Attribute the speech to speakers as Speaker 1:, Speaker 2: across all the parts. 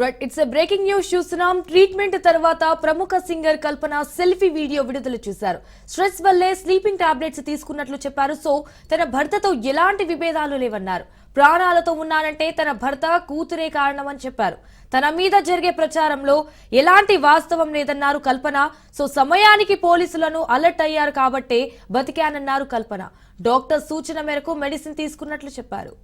Speaker 1: Right, it's breaking news చూస్తున్నాం. Treatment తర్వాత ప్రముఖ సింగర్ కల్పన సెల్ఫీ వీడియో విడుదల చేశారు. స్ట్రెస్ వల్లే స్లీపింగ్ టాబ్లెట్స్ తీసుకున్నట్లు చెప్పారు. సో తన భర్తతో ఎలాంటి విభేదాలు లేవన్నారు. ప్రాణాలతో ఉన్నానంటే తన భర్త కూతురే కారణమని చెప్పారు. తన మీద జరిగే ప్రచారంలో ఎలాంటి వాస్తవం లేదన్నారు కల్పన. సో సమయానికి పోలీసులను అలర్ట్ అయ్యారు కాబట్టే బతికానన్నారు కల్పన. డాక్టర్ సూచన మేరకు మెడిసిన్ తీసుకున్నట్లు చెప్పారు.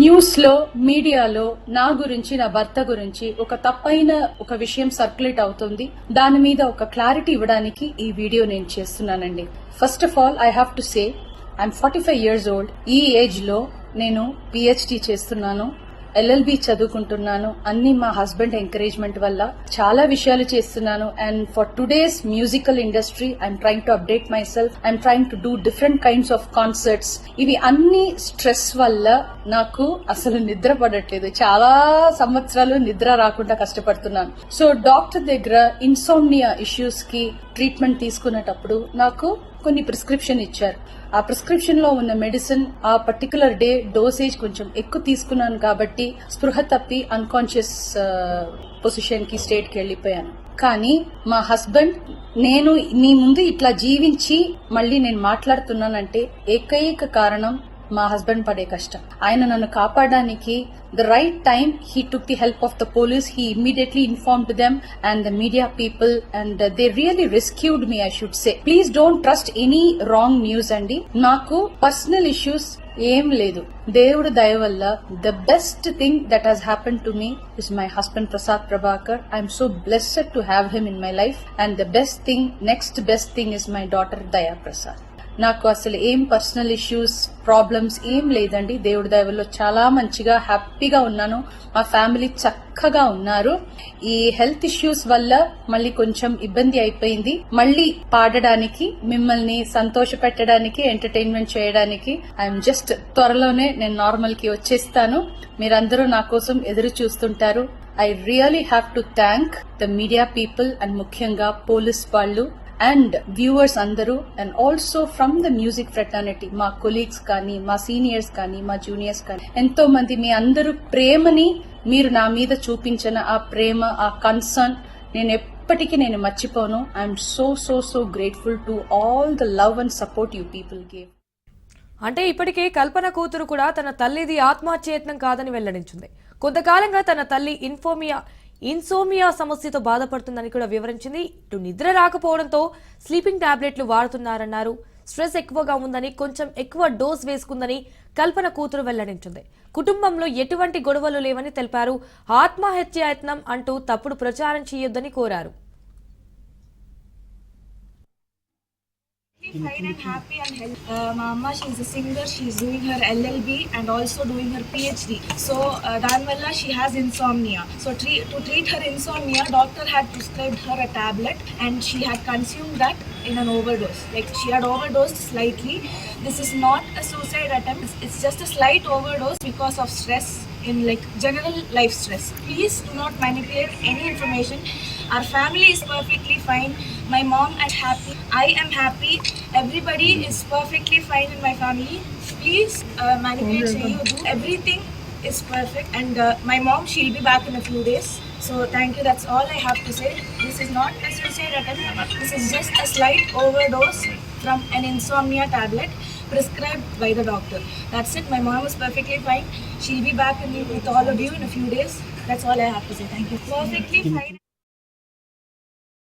Speaker 2: న్యూస్ లో మీడియాలో నా గురించి నా భర్త గురించి ఒక తప్పైన ఒక విషయం సర్క్యులేట్ అవుతుంది. దాని మీద ఒక క్లారిటీ ఇవ్వడానికి ఈ వీడియో నేను చేస్తున్నానండి. First of all I have to say I'm 45 years old. ఈ ఏజ్ లో నేను PhD చేస్తున్నాను, LLB చదువుకుంటున్నాను. అన్ని మా హస్బెండ్ ఎంకరేజ్మెంట్ వల్ల చాలా విషయాలు చేస్తున్నాను. And for today's musical industry I'm trying to update my self. I'm trying to do different kinds of concerts. ఇవి అన్ని స్ట్రెస్ వల్ల నాకు అసలు నిద్ర పడట్లేదు. చాలా సంవత్సరాలు నిద్ర రాకుండా కష్టపడుతున్నాను. సో డాక్టర్ దగ్గర ఇన్సోమ్నియా ఇష్యూస్ కి ట్రీట్మెంట్ తీసుకునేటప్పుడు నాకు కొన్ని ప్రిస్క్రిప్షన్ ఇచ్చారు. ఆ ప్రిస్క్రిప్షన్ లో ఉన్న మెడిసిన్ ఆ పర్టికులర్ డే డోసేజ్ కొంచెం ఎక్కువ తీసుకున్నాను కాబట్టి స్పృహ తప్పి అన్కాన్షియస్ పొజిషన్ కి స్టేట్ కి వెళ్లిపోయాను. కానీ మా హస్బెండ్ నేను మీ ముందు ఇట్లా జీవించి మళ్ళీ నేను మాట్లాడుతున్నానంటే ఏకైక కారణం మా హస్బెండ్ పడే కష్టం. ఆయన నన్ను కాపాడడానికి the right time he took the help of the police. He immediately informed them and the media people and they really rescued me, I should say. Please don't trust any wrong news andi. Naku personal issues ఏం లేదు. దేవుడు దయ వల్ల the best thing that has happen to me is my husband Prasad Prabhakar. I'm so blessed to have him in my life and the best thing next best thing is my daughter దయా ప్రసాద్. నాకు అసలు ఏం personal issues problems ఏం లేదండి. దేవుడి దయవల్లో చాలా మంచిగా హ్యాపీగా ఉన్నాను. మా ఫ్యామిలీ చక్కగా ఉన్నారు. ఈ హెల్త్ ఇష్యూస్ వల్ల మళ్ళీ కొంచెం ఇబ్బంది అయిపోయింది. మళ్ళీ పాడడానికి, మిమ్మల్ని సంతోష పెట్టడానికి, ఎంటర్టైన్మెంట్ చేయడానికి ఐఎమ్ జస్ట్ త్వరలోనే నేను నార్మల్ కి వచ్చేస్తాను. మీరందరూ నా కోసం ఎదురు చూస్తుంటారు. I really have to thank the media people and ముఖ్యంగా పోలీస్ వాళ్ళు అండ్ వ్యూవర్స్ అందరూ and also from the music fraternity, మా కొలీగ్స్ కానీ, మా సీనియర్స్ కానీ, మా జూనియర్స్ కానీ, ఎంతో మంది మీ అందరూ ప్రేమని మీరు నా మీద చూపించిన ఆ ప్రేమ, ఆ కన్సర్న్ నేను ఎప్పటికీ నేను మర్చిపోను. I'm so so so grateful to all the love and support you people gave.
Speaker 1: అంటే ఇప్పటికే కల్పన కూతురు కూడా తన తల్లిది ఆత్మహత్యయత్నం కాదని వెల్లడించింది. కొంతకాలంగా తన తల్లి ఇన్సోమియా సమస్యతో బాధపడుతుందని కూడా వివరించింది. ఇటు నిద్ర రాకపోవడంతో స్లీపింగ్ టాబ్లెట్లు వాడుతున్నారన్నారు. స్ట్రెస్ ఎక్కువగా ఉందని కొంచెం ఎక్కువ డోస్ వేసుకుందని కల్పన కూతురు వెల్లడించింది. కుటుంబంలో ఎటువంటి గొడవలు లేవని తెలిపారు. ఆత్మహత్యాయత్నం అంటూ తప్పుడు ప్రచారం చేయొద్దని కోరారు.
Speaker 3: Fine and happy and healthy. My mama, she's a singer. She's doing her LLB and also doing her PhD. So Danvalla, she has insomnia. So to treat her insomnia, doctor had prescribed her a tablet and she had consumed that in an overdose. Like she had overdosed slightly. This is not a suicide attempt. It's just a slight overdose because of stress in like general life stress. Please do not manipulate any information. Our family is perfectly fine. My mom is happy. I am happy. Everybody is perfectly fine in my family. Please manipulate. Say you do. Everything is perfect. And my mom, she'll be back in a few days. So thank you. That's all I have to say. This is not a suicide attempt. This is just a slight overdose from an insomnia tablet prescribed by the doctor. That's it. My mom is perfectly fine. She'll be back with all of you in a few days. That's all I have to say. Thank you. Perfectly fine.